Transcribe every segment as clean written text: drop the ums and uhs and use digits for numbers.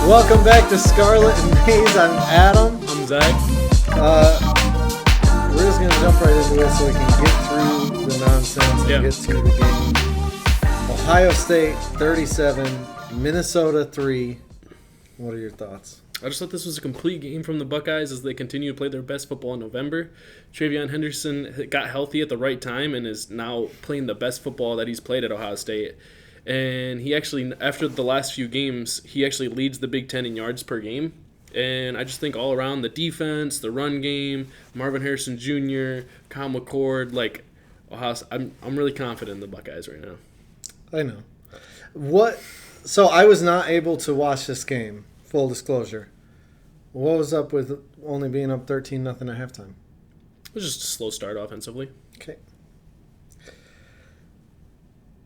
Welcome back to Scarlet and Maze. I'm Adam. I'm Zach. We're just going to jump right into it so we can get through the nonsense and get to the game. Ohio State 37, Minnesota 3. What are your thoughts? I just thought this was a complete game from the Buckeyes as they continue to play their best football in November. TreVeyon Henderson got healthy at the right time and is now playing the best football that he's played at Ohio State. And he actually, after the last few games, he actually leads the Big Ten in yards per game. And I just think all around the defense, the run game, Marvin Harrison Jr., Kyle McCord, like Ohio, I'm really confident in the Buckeyes right now. I know. So I was not able to watch this game, full disclosure. What was up with only being up 13-0 at halftime? It was just a slow start offensively. Okay.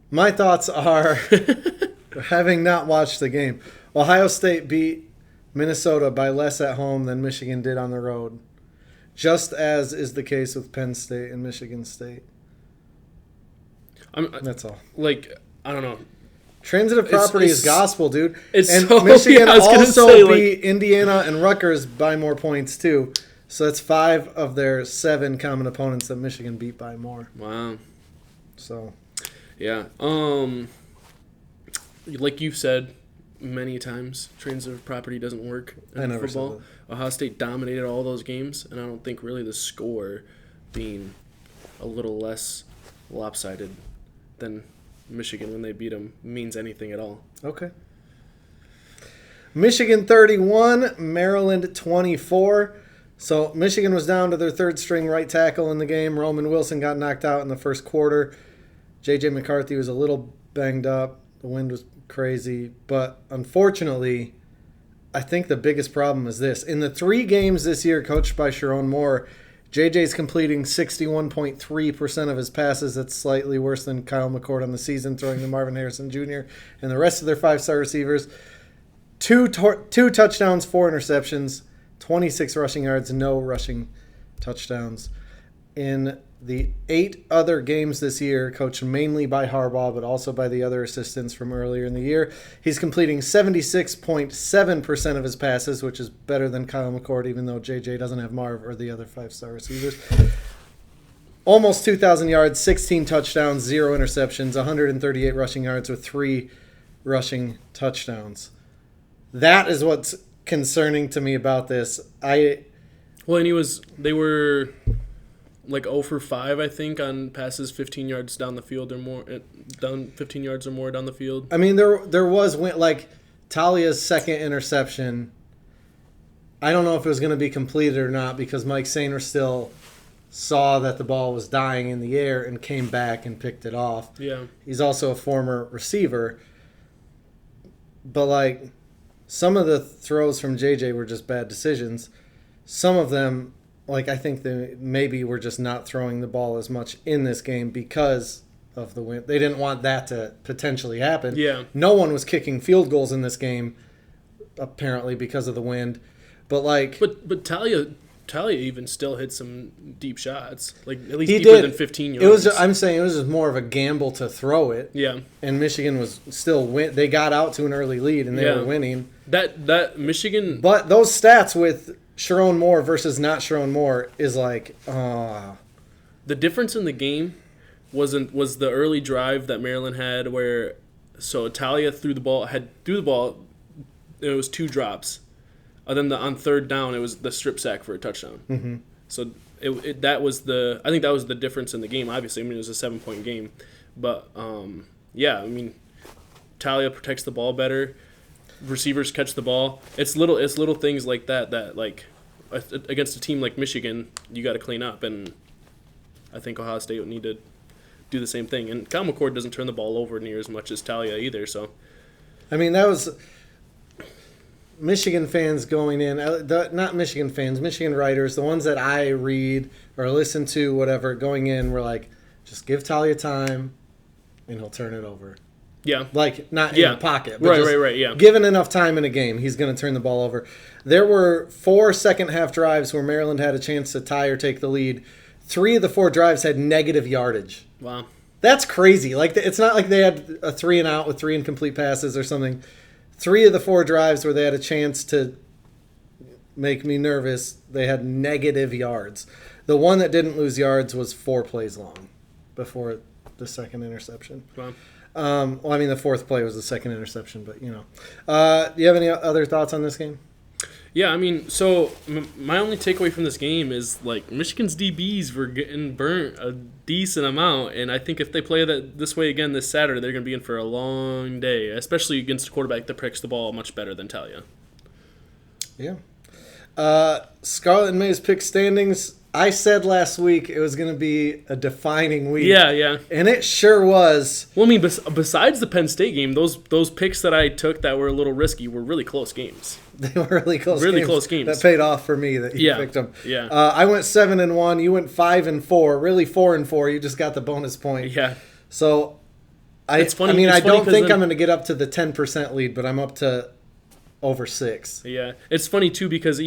My thoughts are, having not watched the game, Ohio State beat Minnesota by less at home than Michigan did on the road, just as is the case with Penn State and Michigan State. That's all. I don't know. Transitive property is gospel, dude. And Michigan also beat Indiana and Rutgers by more points, too. So that's 5 of their 7 common opponents that Michigan beat by more. Wow. So... yeah. Like you've said many times, transitive property doesn't work in football. Ohio State dominated all those games, and I don't think really the score being a little less lopsided than Michigan when they beat them means anything at all. Okay. Michigan 31, Maryland 24. So Michigan was down to their third-string right tackle in the game. Roman Wilson got knocked out in the first quarter. J.J. McCarthy was a little banged up. The wind was crazy. But unfortunately, I think the biggest problem is this. In the 3 games this year coached by Sharon Moore, J.J.'s completing 61.3% of his passes. That's slightly worse than Kyle McCord on the season, throwing to Marvin Harrison Jr. and the rest of their 5-star receivers. 2 touchdowns, 4 interceptions, 26 rushing yards, no rushing touchdowns. In the 8 other games this year, coached mainly by Harbaugh, but also by the other assistants from earlier in the year, he's completing 76.7% of his passes, which is better than Kyle McCord, even though JJ doesn't have Marv or the other 5-star receivers. Almost 2,000 yards, 16 touchdowns, 0 interceptions, 138 rushing yards with 3 rushing touchdowns. That is what's concerning to me about this. They were like 0 for 5, I think, on passes 15 yards down the field or more, down 15 yards or more down the field. I mean, there was like Talia's second interception. I don't know if it was going to be completed or not because Mike Sainer still saw that the ball was dying in the air and came back and picked it off. Yeah, he's also a former receiver, but like some of the throws from JJ were just bad decisions. Some of them. Like, I think they maybe were just not throwing the ball as much in this game because of the wind. They didn't want that to potentially happen. Yeah. No one was kicking field goals in this game, apparently, because of the wind. But Talia even still hit some deep shots, like at least deeper than 15 yards. I'm saying it was just more of a gamble to throw it. Yeah. And Michigan was still they got out to an early lead and they were winning. That Michigan. But those stats with Sharon Moore versus not Sharon Moore is like, The difference in the game was the early drive that Maryland had where Talia threw the ball. It was 2 drops. And then on third down, it was the strip sack for a touchdown. Mm-hmm. So I think that was the difference in the game. Obviously, I mean, it was a 7-point game. But, Talia protects the ball better. Receivers catch the ball. It's little things like that like against a team like Michigan you got to clean up, and I think Ohio State would need to do the same thing. And Kyle McCord doesn't turn the ball over near as much as Talia either. So, I mean, that was Michigan fans going in. Not Michigan fans, Michigan writers, the ones that I read or listen to, whatever, going in were like, just give Talia time, and he'll turn it over. Yeah. Like, not in the pocket. But right, yeah. Given enough time in a game, he's going to turn the ball over. There were 4 second-half drives where Maryland had a chance to tie or take the lead. 3 of the 4 drives had negative yardage. Wow. That's crazy. Like, it's not like they had a 3-and-out with 3 incomplete passes or something. 3 of the 4 drives where they had a chance to make me nervous, they had negative yards. The one that didn't lose yards was 4 plays long before the second interception. Wow. Well, I mean, the 4th play was the second interception, but, you know. Do you have any other thoughts on this game? Yeah, I mean, so my only takeaway from this game is, like, Michigan's DBs were getting burnt a decent amount, and I think if they play that this way again this Saturday, they're going to be in for a long day, especially against a quarterback that pricks the ball much better than Talia. Yeah. Scarlet and May's pick standings. I said last week it was going to be a defining week. Yeah. And it sure was. Well, I mean, besides the Penn State game, those picks that I took that were a little risky were really close games. They were really close games. That paid off for me that you picked them. Yeah. I went 7-1. You went 5-4. Really 4-4. You just got the bonus point. Yeah. So, it's funny. I don't think I'm going to get up to the 10% lead, but I'm up to over 6. Yeah. It's funny, too, because I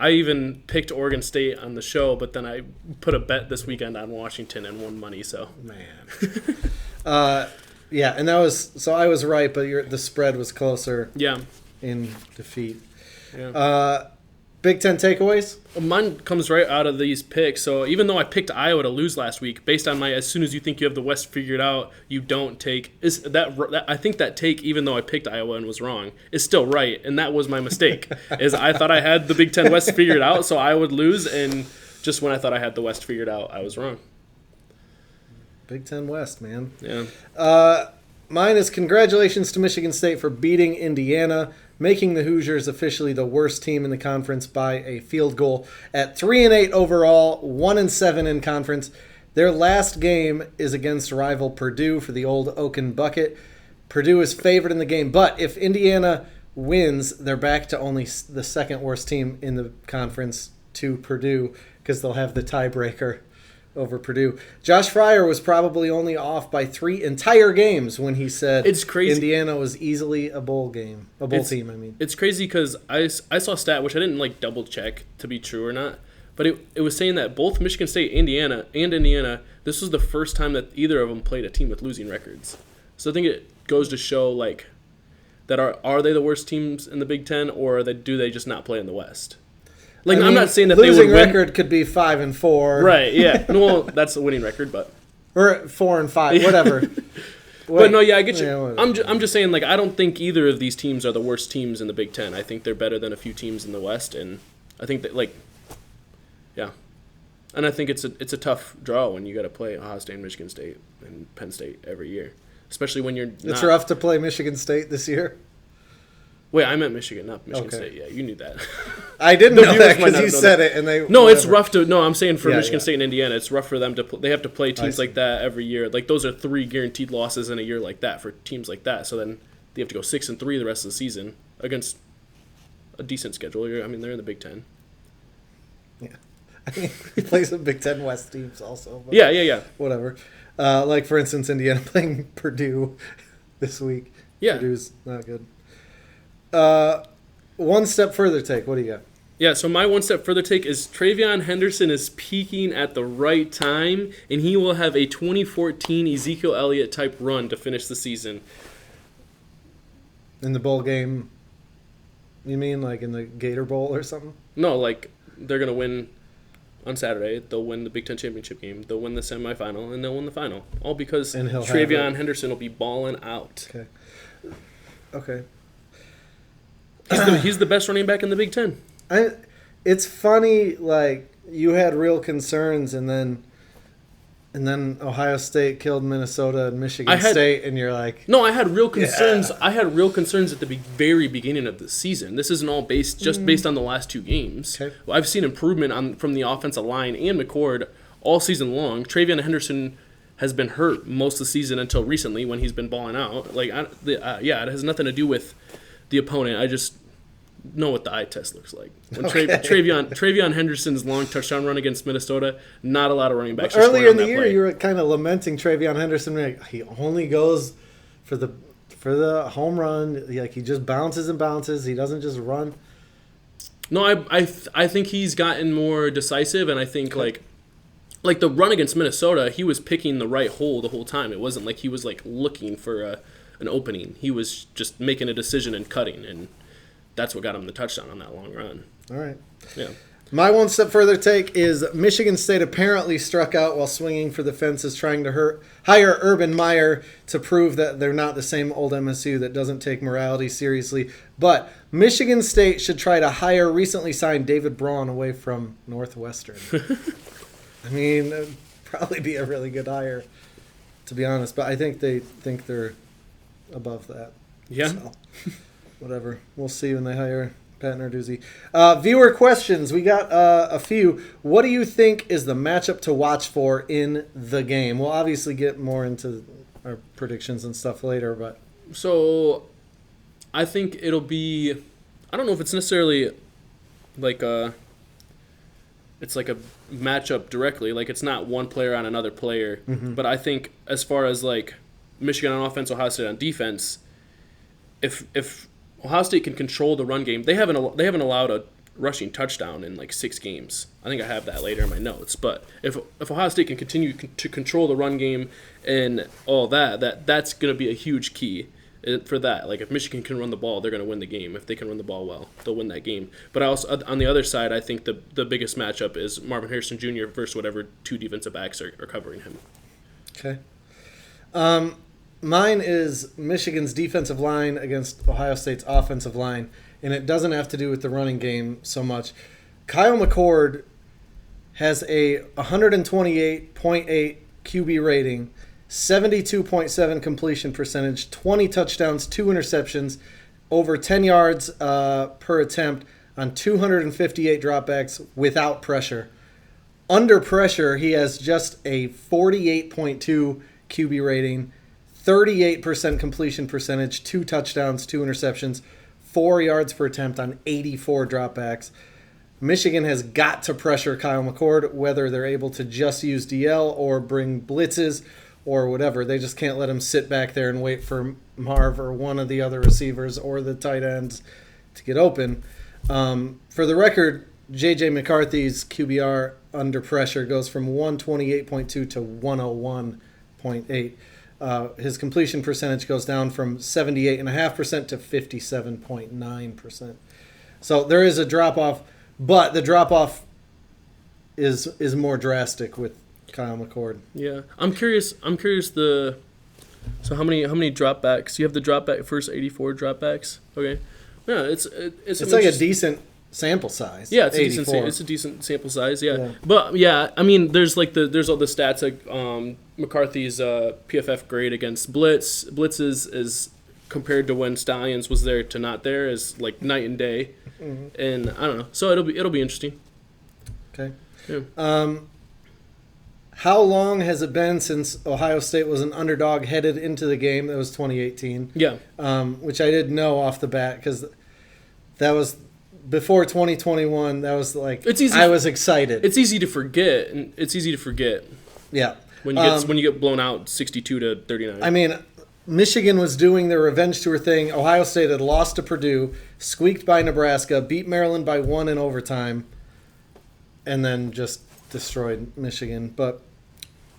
even picked Oregon State on the show, but then I put a bet this weekend on Washington and won money, so. Man. Yeah, and that was – so I was right, but the spread was closer. Yeah. In defeat. Yeah. Big Ten takeaways? Mine comes right out of these picks. So even though I picked Iowa to lose last week, based on my as soon as you think you have the West figured out, you don't take. I think that take, even though I picked Iowa and was wrong, is still right, and that was my mistake. Is I thought I had the Big Ten West figured out, so I would lose, and just when I thought I had the West figured out, I was wrong. Big Ten West, man. Yeah. Mine is congratulations to Michigan State for beating Indiana, making the Hoosiers officially the worst team in the conference by a field goal at 3-8 overall, 1-7 in conference. Their last game is against rival Purdue for the old Oaken Bucket. Purdue is favored in the game, but if Indiana wins, they're back to only the second worst team in the conference to Purdue because they'll have the tiebreaker over Purdue. Josh Fryer was probably only off by 3 entire games when he said it's crazy. Indiana was easily a bowl team. I mean, it's crazy because I saw a stat which I didn't double check to be true or not, but it was saying that both Michigan State, Indiana, this was the first time that either of them played a team with losing records. So I think it goes to show that are they the worst teams in the Big Ten, or do they just not play in the West? I'm not saying that they would win. Losing record could be 5-4. Right, yeah. Well, that's a winning record, but. Or 4-5, whatever. But no, yeah, I get you. Yeah, I'm just saying, I don't think either of these teams are the worst teams in the Big Ten. I think they're better than a few teams in the West, and I think that, yeah. And I think it's a tough draw when you got to play Ohio State, Michigan State, and Penn State every year, especially when you're. It's rough to play Michigan State this year. Wait, I meant Michigan, not Michigan State. Yeah, you knew that. I didn't know that because you said it, and they. No, it's rough to. No, I'm saying for Michigan State and Indiana, it's rough for them to. They have to play teams like that every year. Those are 3 guaranteed losses in a year like that for teams like that. So then they have to go 6-3 the rest of the season against a decent schedule. I mean, they're in the Big Ten. Yeah, I mean, he plays some Big Ten West teams also. But yeah. Whatever. For instance, Indiana playing Purdue this week. Yeah, Purdue's not good. One step further take. What do you got? Yeah, so my one step further take is TreVeyon Henderson is peaking at the right time, and he will have a 2014 Ezekiel Elliott type run to finish the season. In the bowl game, you mean in the Gator Bowl or something? No, they're going to win on Saturday. They'll win the Big Ten championship game. They'll win the semifinal, and they'll win the final. All because TreVeyon Henderson will be balling out. Okay. He's the best running back in the Big Ten. It's funny, you had real concerns, and then Ohio State killed Minnesota and Michigan State, and you're like... No, I had real concerns. Yeah. I had real concerns at the very beginning of the season. This isn't all based on the last 2 games. Okay. I've seen improvement from the offensive line and McCord all season long. TreVeyon Henderson has been hurt most of the season until recently when he's been balling out. It has nothing to do with the opponent. I just know what the eye test looks like. When TreVeyon Henderson's long touchdown run against Minnesota, not a lot of running backs. Earlier in the year, you were kind of lamenting TreVeyon Henderson. He only goes for the home run. He just bounces and bounces. He doesn't just run. No, I think he's gotten more decisive, and I think the run against Minnesota, he was picking the right hole the whole time. It wasn't like he was looking for an opening. He was just making a decision and cutting, and that's what got him the touchdown on that long run. All right. Yeah. My one step further take is Michigan State apparently struck out while swinging for the fences, trying to hire Urban Meyer to prove that they're not the same old MSU that doesn't take morality seriously. But Michigan State should try to hire recently signed David Braun away from Northwestern. I mean, it'd probably be a really good hire, to be honest. But I think they think they're above that. Yeah. So, whatever. We'll see when they hire Pat Narduzzi. Viewer questions. We got a few. What do you think is the matchup to watch for in the game? We'll obviously get more into our predictions and stuff later, but So I think it'll be, I don't know if it's necessarily like it's like a matchup directly. Like it's not one player on another player. But I think as far as like Michigan on offense, Ohio State on defense, if Ohio State can control the run game, they haven't allowed a rushing touchdown in like 6 games. I think I have that later in my notes. But if Ohio State can continue to control the run game and all that's going to be a huge key for that. Like if Michigan can run the ball, they're going to win the game. If they can run the ball well, they'll win that game. But I also, on the other side, I think the biggest matchup is Marvin Harrison Jr. versus whatever 2 defensive backs are covering him. okay. Mine is Michigan's defensive line against Ohio State's offensive line, and it doesn't have to do with the running game so much. Kyle McCord has a 128.8 QB rating, 72.7 completion percentage, 20 touchdowns, 2 interceptions, over 10 yards per attempt on 258 dropbacks without pressure. Under pressure, he has just a 48.2 QB rating, 38% completion percentage, 2 touchdowns, 2 interceptions, 4 yards per attempt on 84 dropbacks. Michigan has got to pressure Kyle McCord, whether they're able to just use DL or bring blitzes or whatever. They just can't let him sit back there and wait for Marv or one of the other receivers or the tight ends to get open. For the record, J.J. McCarthy's QBR under pressure goes from 128.2 to 101.8. His completion percentage goes down from 78.5% to 57.9%. So there is a drop-off, but the drop-off is more drastic with Kyle McCord. Yeah, I'm curious. So how many dropbacks? You have the dropback first 84 dropbacks. Okay, yeah, it's like a decent sample size. Yeah, it's 84. a decent sample size. Yeah. But yeah, I mean, there's all the stats like McCarthy's PFF grade against blitzes is compared to when Stallions was there to not there is like night and day, and I don't know. So it'll be interesting. Okay. Yeah. How long has it been since Ohio State was an underdog headed into the game? That was 2018. Yeah. Which I didn't know off the bat because that was before 2021. That was like I was excited. It's easy to forget, and it's easy to forget. Yeah. When you get blown out 62-39. I mean, Michigan was doing their revenge tour thing. Ohio State had lost to Purdue, squeaked by Nebraska, beat Maryland by 1 in overtime, and then just destroyed Michigan. But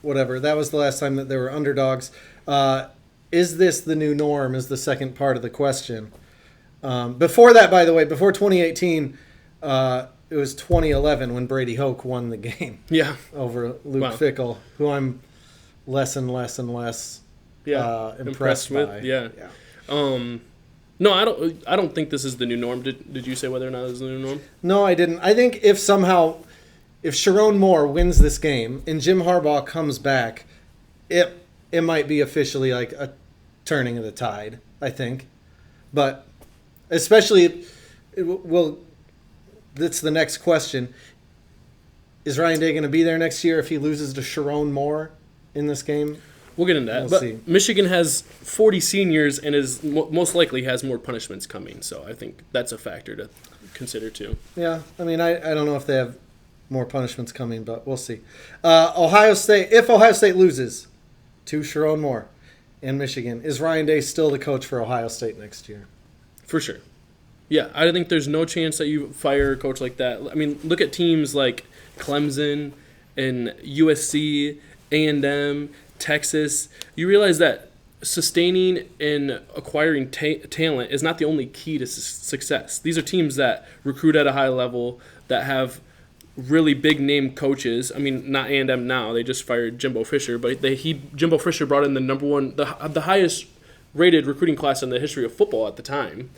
whatever. That was the last time that they were underdogs. Is this the new norm is the second part of the question. Before that, by the way, before 2018, it was 2011 when Brady Hoke won the game. Yeah. Over Luke Fickell, who I'm less and less and less impressed by. With. Yeah. No, I don't think this is the new norm. Did you say whether or not this is the new norm? No, I didn't. I think if Sharon Moore wins this game and Jim Harbaugh comes back, it might be officially like a turning of the tide, I think. But especially, that's the next question. Is Ryan Day going to be there next year if he loses to Sharon Moore in this game? We'll get into that. But see. Michigan has 40 seniors and is most likely has more punishments coming. So I think that's a factor to consider too. Yeah. I mean, I don't know if they have more punishments coming, but we'll see. Ohio State, if Ohio State loses to Sharon Moore in Michigan, is Ryan Day still the coach for Ohio State next year? For sure. Yeah, I think there's no chance that you fire a coach like that. I mean, look at teams like Clemson and USC, A&M, Texas. You realize that sustaining and acquiring talent is not the only key to success. These are teams that recruit at a high level, that have really big name coaches. I mean, not A&M now. They just fired Jimbo Fisher, but Jimbo Fisher brought in the highest rated recruiting class in the history of football at the time.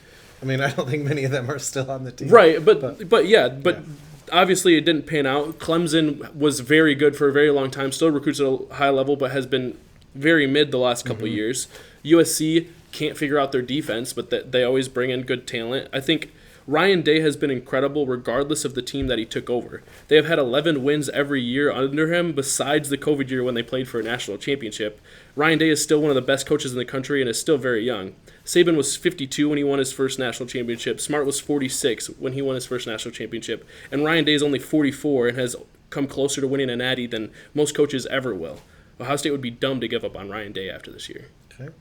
I mean, I don't think many of them are still on the team. Right, but obviously it didn't pan out. Clemson was very good for a very long time, still recruits at a high level, but has been very mid the last couple of years. USC can't figure out their defense, but they always bring in good talent. I think Ryan Day has been incredible regardless of the team that he took over. They have had 11 wins every year under him, besides the COVID year when they played for a national championship. Ryan Day is still one of the best coaches in the country and is still very young. Saban was 52 when he won his first national championship. Smart was 46 when he won his first national championship. And Ryan Day is only 44 and has come closer to winning a natty than most coaches ever will. Ohio State would be dumb to give up on Ryan Day after this year. Okay.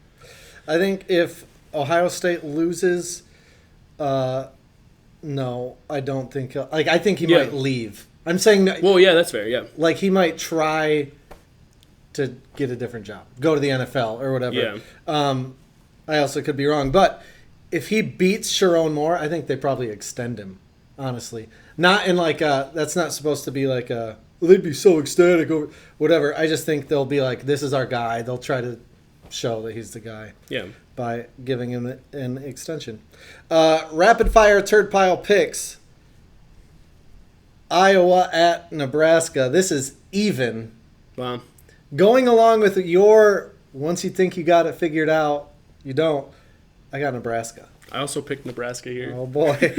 I think if Ohio State loses, no, I don't think. I think he might leave. I'm saying that. Well, yeah, that's fair. Yeah. Like he might try to get a different job, go to the NFL or whatever. Yeah. I also could be wrong, but if he beats Sharon Moore, I think they probably extend him. Honestly, not in like that's not supposed to be like a. They'd be so ecstatic over whatever. I just think they'll be like, this is our guy. They'll try to show that he's the guy. Yeah. By giving him an extension. Rapid fire turd pile picks. Iowa at Nebraska. This is even. Wow. Going along with your, once you think you got it figured out, you don't. I got Nebraska. I also picked Nebraska here. Oh, boy.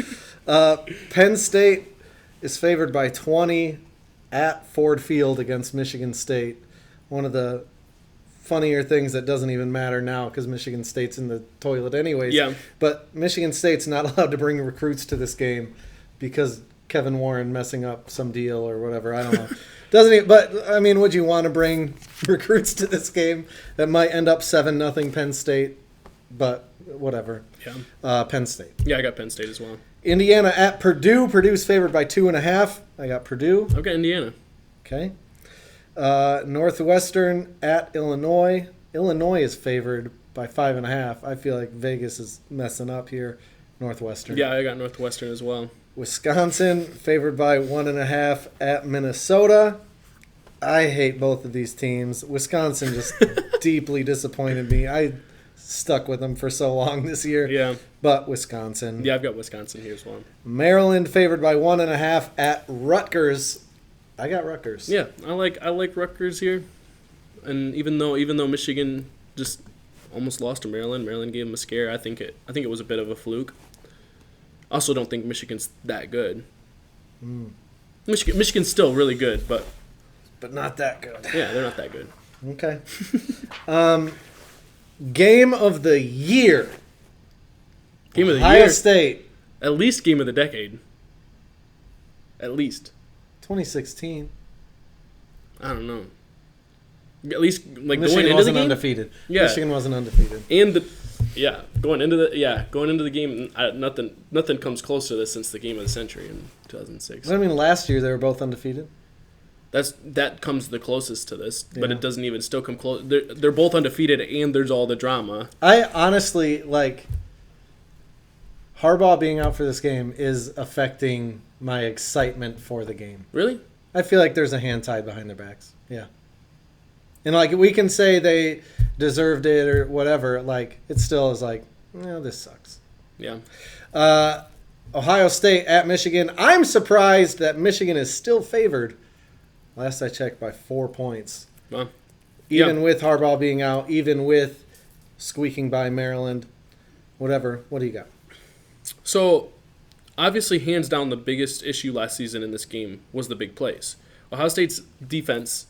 Penn State is favored by 20 at Ford Field against Michigan State. One of the funnier things that doesn't even matter now because Michigan State's in the toilet anyways. Yeah. But Michigan State's not allowed to bring recruits to this game because Kevin Warren messing up some deal or whatever. I don't know. Doesn't he? But, I mean, would you want to bring recruits to this game that might end up 7-0 Penn State? But whatever. Yeah. Penn State. Yeah, I got Penn State as well. Indiana at Purdue. Purdue's favored by 2.5. I got Purdue. Okay, Indiana. Okay. Northwestern at Illinois. Illinois is favored by 5.5. I feel like Vegas is messing up here. Northwestern. Yeah, I got Northwestern as well. Wisconsin favored by 1.5 at Minnesota. I hate both of these teams. Wisconsin just deeply disappointed me. I stuck with them for so long this year. Yeah. But Wisconsin. Yeah, I've got Wisconsin here as well. Maryland favored by 1.5 at Rutgers. I got Rutgers. Yeah, I like Rutgers here. And even though Michigan just almost lost to Maryland gave them a scare. I think it was a bit of a fluke. I also don't think Michigan's that good. Michigan's still really good, but not that good. Yeah, they're not that good. Okay. Game of the year. Game of the Ohio year. State. At least game of the decade. At least. 2016. I don't know. At least like Michigan going into wasn't the game. undefeated. Yeah. Michigan wasn't undefeated. And going into the game, nothing comes close to this since the game of the century in 2006. I mean, last year they were both undefeated. That comes the closest to this, but Yeah. it doesn't even still come close. They're both undefeated, and there's all the drama. I honestly like Harbaugh being out for this game is affecting my excitement for the game. Really? I feel like there's a hand tied behind their backs. Yeah. And like we can say they deserved it or whatever, like it still is like, this sucks. Yeah. Ohio State at Michigan. I'm surprised that Michigan is still favored. Last I checked by 4 points. Well, Even with Harbaugh being out, even with squeaking by Maryland, whatever. What do you got? So, obviously, hands down, the biggest issue last season in this game was the big plays. Ohio State's defense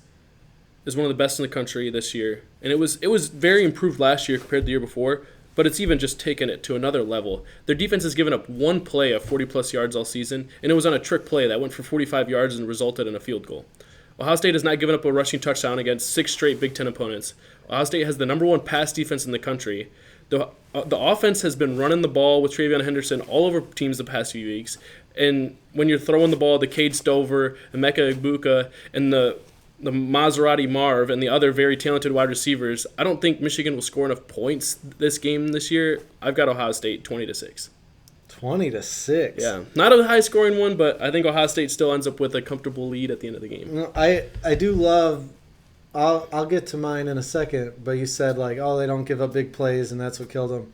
is one of the best in the country this year, and it was very improved last year compared to the year before, but it's even just taken it to another level. Their defense has given up one play of 40-plus yards all season, and it was on a trick play that went for 45 yards and resulted in a field goal. Ohio State has not given up a rushing touchdown against 6 straight Big Ten opponents. Ohio State has the number 1 pass defense in the country. The offense has been running the ball with TreVeyon Henderson all over teams the past few weeks. And when you're throwing the ball, the Cade Stover, Emeka Egbuka, and the the Maserati Marv and the other very talented wide receivers, I don't think Michigan will score enough points this game this year. I've got Ohio State 20-6. 20-6. Yeah, not a high scoring one, but I think Ohio State still ends up with a comfortable lead at the end of the game. No, I do love. I'll get to mine in a second, but you said like, oh, they don't give up big plays, and that's what killed them.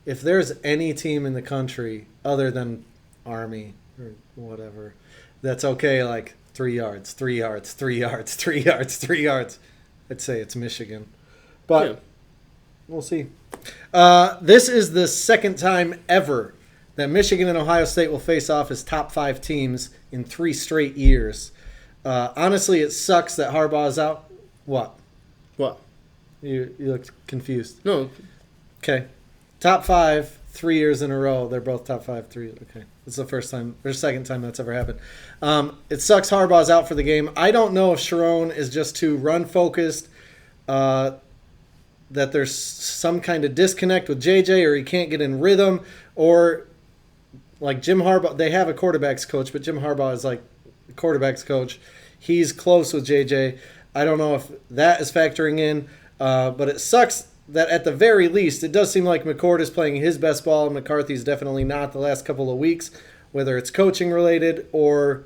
If there's any team in the country other than Army or whatever, that's okay, like 3 yards, 3 yards, 3 yards, 3 yards, 3 yards, I'd say it's Michigan. But Yeah. we'll see. This is the second time ever that Michigan and Ohio State will face off as top 5 teams in 3 straight years. Honestly, it sucks that Harbaugh is out. What? What? You looked confused. No, Okay. Top 5, 3 years in a row. They're both top 5, 3. Okay. It's the first time, or second time that's ever happened. It sucks Harbaugh's out for the game. I don't know if Sharon is just too run focused, that there's some kind of disconnect with JJ, or he can't get in rhythm, or like Jim Harbaugh. They have a quarterbacks coach, but Jim Harbaugh is like the quarterbacks coach. He's close with JJ. I don't know if that is factoring in, but it sucks that at the very least, it does seem like McCord is playing his best ball, and McCarthy's definitely not the last couple of weeks, whether it's coaching related or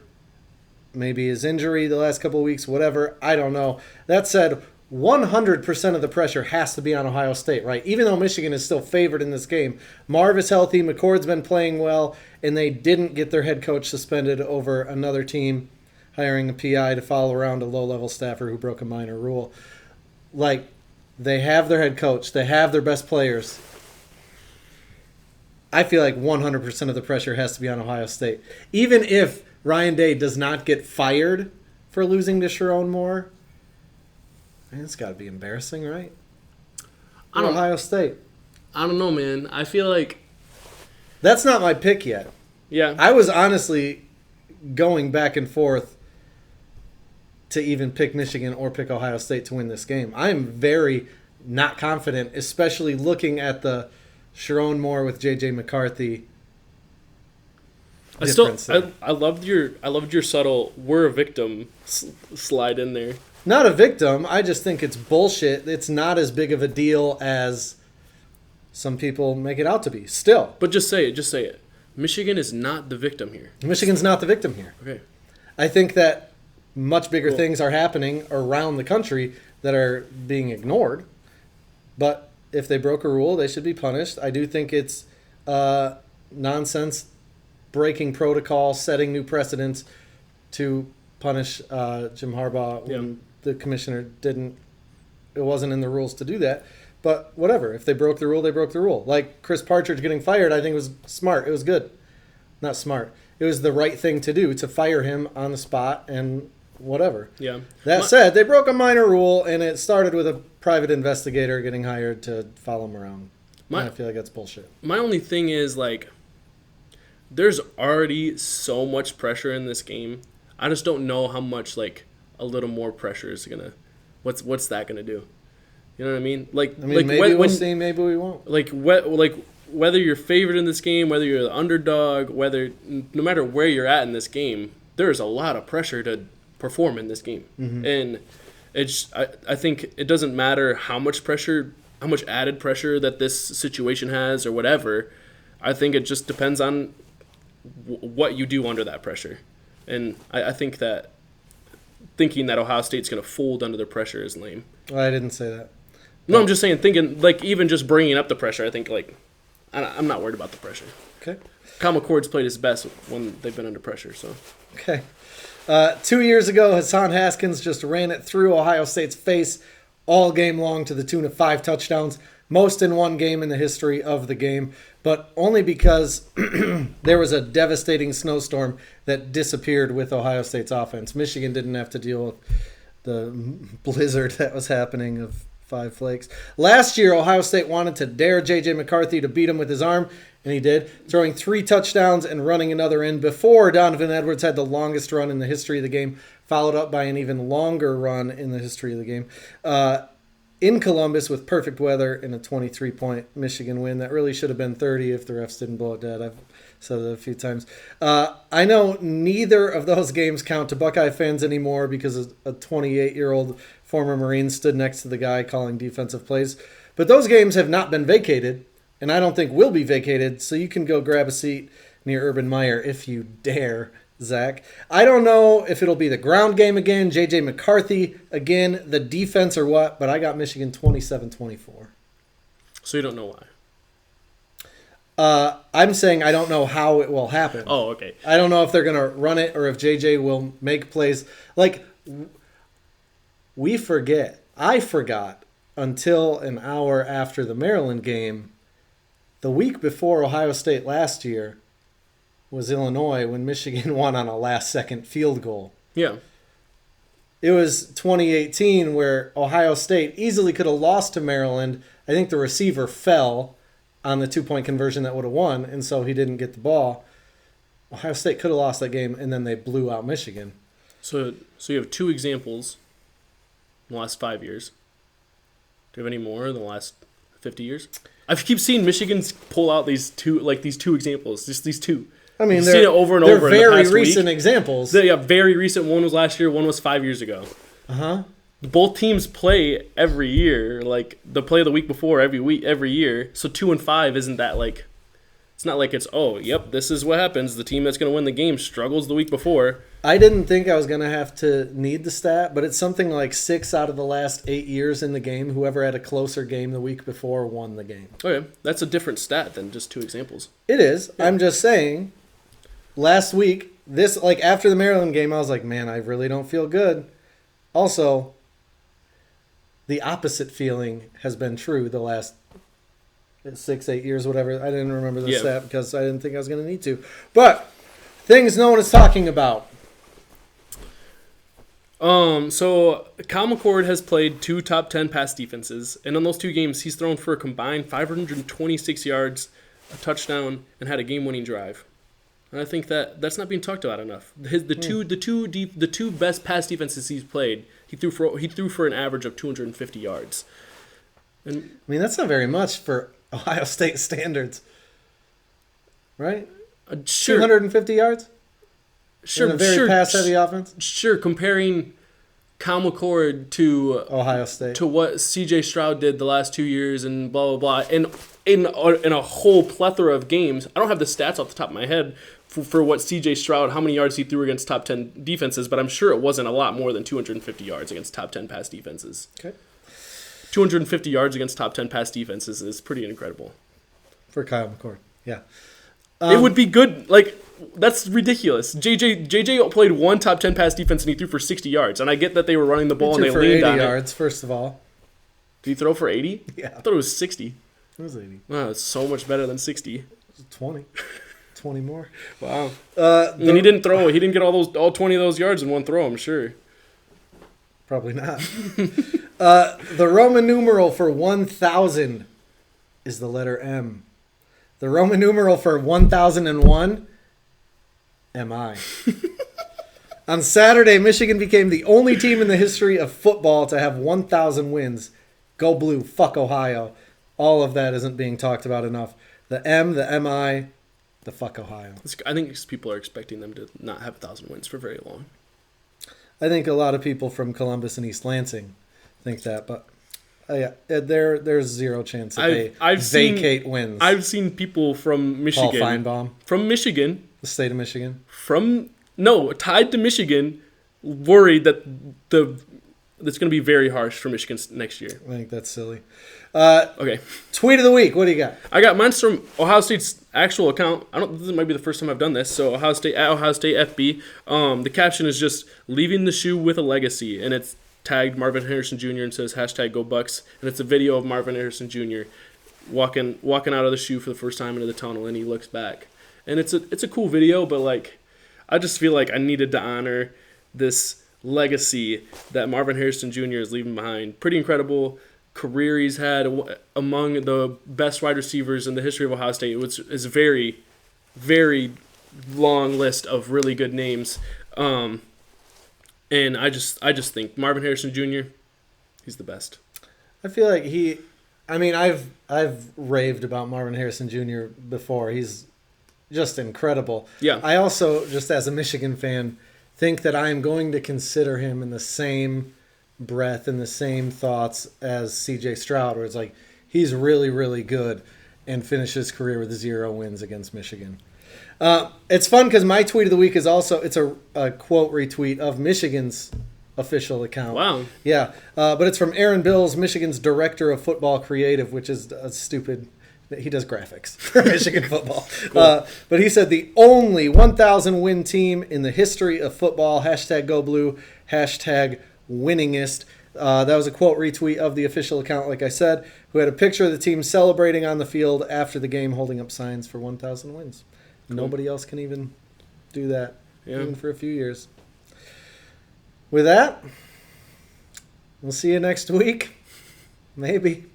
maybe his injury the last couple of weeks, whatever. I don't know. That said, 100% of the pressure has to be on Ohio State, right? Even though Michigan is still favored in this game. Marv is healthy, McCord's been playing well, and they didn't get their head coach suspended over another team hiring a PI to follow around a low-level staffer who broke a minor rule. Like, they have their head coach. They have their best players. I feel like 100% of the pressure has to be on Ohio State. Even if Ryan Day does not get fired for losing to Sharon Moore, man, it's got to be embarrassing, right? I don't- Ohio State. I don't know, man. I feel like, That's not my pick yet. yeah, I was honestly going back and forth to even pick Michigan or pick Ohio State to win this game. I am very not confident, especially looking at the Sharon Moore with J.J. McCarthy difference there. I loved your subtle "we're a victim" slide in there. Not a victim. I just think it's bullshit. It's not as big of a deal as some people make it out to be. Still, But just say it. Michigan is not the victim here. Michigan's not the victim here. Okay. I think that much bigger Cool. things are happening around the country that are being ignored. But if they broke a rule, they should be punished. I do think it's nonsense, breaking protocol, setting new precedents to punish Jim Harbaugh when the commissioner didn't. It wasn't in the rules to do that. But whatever. If they broke the rule, they broke the rule. Like Chris Partridge getting fired, I think was smart. It was good. Not smart. It was the right thing to do, to fire him on the spot and whatever. Yeah. That said, they broke a minor rule, and it started with a private investigator getting hired to follow him around. And I feel like that's bullshit. My only thing is, like, there's already so much pressure in this game. I just don't know how much, like, a little more pressure is gonna. What's that gonna do? You know what I mean? Like, Maybe we'll see, maybe we won't. Like whether you're favored in this game, whether you're the underdog, no matter where you're at in this game, there's a lot of pressure to perform in this game, and I think it doesn't matter how much added pressure that this situation has or whatever. I think it just depends on what you do under that pressure, and I think that thinking that Ohio State's going to fold under the pressure is lame. Well, I didn't say that. No, I'm just saying, thinking, like, even just bringing up the pressure, I think, like, I'm not worried about the pressure. Okay. Kyle McCord's played his best when they've been under pressure, so. Okay. 2 years ago, Hassan Haskins just ran it through Ohio State's face all game long to the tune of 5 touchdowns, most in one game in the history of the game, but only because there was a devastating snowstorm that disappeared with Ohio State's offense. Michigan didn't have to deal with the blizzard that was happening of 5 flakes. Last year, Ohio State wanted to dare J.J. McCarthy to beat him with his arm, and he did, throwing 3 touchdowns and running another in before Donovan Edwards had the longest run in the history of the game, followed up by an even longer run in the history of the game. In Columbus with perfect weather in a 23-point Michigan win. That really should have been 30 if the refs didn't blow it dead. I've said it a few times. I know neither of those games count to Buckeye fans anymore because a 28-year-old former Marine stood next to the guy calling defensive plays. But those games have not been vacated, and I don't think will be vacated, so you can go grab a seat near Urban Meyer if you dare, Zach. I don't know if it'll be the ground game again, J.J. McCarthy again, the defense or what, but I got Michigan 27-24. So you don't know why? I'm saying I don't know how it will happen. Oh, okay. I don't know if they're going to run it or if JJ will make plays. Like, we forget. I forgot until an hour after the Maryland game. The week before Ohio State last year was Illinois when Michigan won on a last-second field goal. Yeah. It was 2018 where Ohio State easily could have lost to Maryland. I think the receiver fell on the two-point conversion that would have won, and so he didn't get the ball. Ohio State could have lost that game, and then they blew out Michigan. So you have two examples in the last 5 years. Do you have any more in the last 50 years? I keep seeing Michigan's pull out these two examples, just these two. I mean, I've seen it over and over. They're in the very past recent week. examples. Yeah, very recent. One was last year. One was 5 years ago. Uh-huh. Both teams play every year. Like, they play the week before every year. So 2-5 isn't that like? It's not like it's this is what happens. The team that's going to win the game struggles the week before. I didn't think I was going to have to need the stat, but it's something like 6 out of the last 8 years in the game. Whoever had a closer game the week before won the game. Okay, that's a different stat than just two examples. It is. Yeah. I'm just saying. Last week, after the Maryland game, I was like, man, I really don't feel good. Also, the opposite feeling has been true the last 6-8 years, whatever. I didn't remember the stat because I didn't think I was going to need to. But things no one is talking about. So Kyle McCord has played 2 top 10 pass defenses, and in those 2 games, he's thrown for a combined 526 yards, a touchdown, and had a game-winning drive. And I think that's not being talked about enough. The two best pass defenses he's played, he threw for an average of 250 yards. And I mean, that's not very much for Ohio State standards, right? Sure. 250 yards. Sure, in a very pass-heavy offense. Sure, comparing Kyle McCord to Ohio State to what C.J. Stroud did the last 2 years and blah blah blah, and in a whole plethora of games. I don't have the stats off the top of my head for what C.J. Stroud, how many yards he threw against top 10 defenses, but I'm sure it wasn't a lot more than 250 yards against top 10 pass defenses. Okay. 250 yards against top 10 pass defenses is pretty incredible. For Kyle McCord, yeah. It would be good. Like, that's ridiculous. JJ played 1 top 10 pass defense and he threw for 60 yards. And I get that they were running the ball and they leaned on it. 80 yards, first of all. Did he throw for 80? Yeah. I thought it was 60. It was 80. Wow, it's so much better than 60. It was 20. 20 more. Wow. And he didn't get all 20 of those yards in one throw, I'm sure. Probably not. The Roman numeral for 1,000 is the letter M. The Roman numeral for 1001, MI. On Saturday, Michigan became the only team in the history of football to have 1,000 wins. Go Blue, fuck Ohio. All of that isn't being talked about enough. The M, the MI, the fuck Ohio. I think people are expecting them to not have 1,000 wins for very long. I think a lot of people from Columbus and East Lansing think that, but there's zero chance that they vacate wins. I've seen people from Michigan. Paul Feinbaum. From Michigan. The state of Michigan. Tied to Michigan, worried that it's going to be very harsh for Michigan next year. I think that's silly. Okay. Tweet of the week. What do you got? I got mine's from Ohio State's actual account. This might be the first time I've done this. So Ohio State FB. The caption is just "Leaving the shoe with a legacy," and it's tagged Marvin Harrison Jr. and says #GoBucks, and it's a video of Marvin Harrison Jr. walking out of the shoe for the first time into the tunnel, and he looks back, and it's a cool video, but like, I just feel like I needed to honor this legacy that Marvin Harrison Jr. is leaving behind. Pretty incredible career he's had, among the best wide receivers in the history of Ohio State. It's a very, very long list of really good names. And I just think Marvin Harrison Jr., he's the best. I feel like I've raved about Marvin Harrison Jr. before. He's just incredible. Yeah. I also, just as a Michigan fan, think that I am going to consider him in the same breath and the same thoughts as CJ Stroud, where it's like he's really, really good and finished his career with 0 wins against Michigan. It's fun because my tweet of the week is also, it's a quote retweet of Michigan's official account. Wow. Yeah, but it's from Aaron Bills, Michigan's director of football creative, which is a stupid. He does graphics for Michigan football. Cool. But he said the only 1,000 win team in the history of football, #GoBlue, #winningest. That was a quote retweet of the official account, like I said, who had a picture of the team celebrating on the field after the game, holding up signs for 1,000 wins. Cool. Nobody else can even do that, even for a few years. With that, we'll see you next week. Maybe.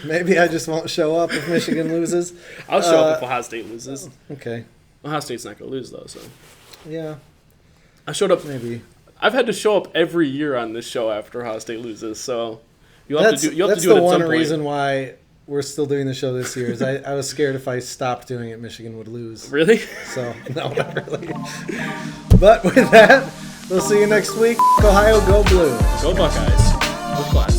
Maybe I just won't show up if Michigan loses. I'll show up if Ohio State loses. Okay. Ohio State's not going to lose, though, so. Yeah. I showed up. Maybe. I've had to show up every year on this show after Ohio State loses, so you'll have to do it at some point. That's the one reason why we're still doing the show this year. Is I was scared if I stopped doing it, Michigan would lose. Really? So, no, not really. But with that, we'll see you next week. Ohio, go blue. Go Buckeyes. Go Fly.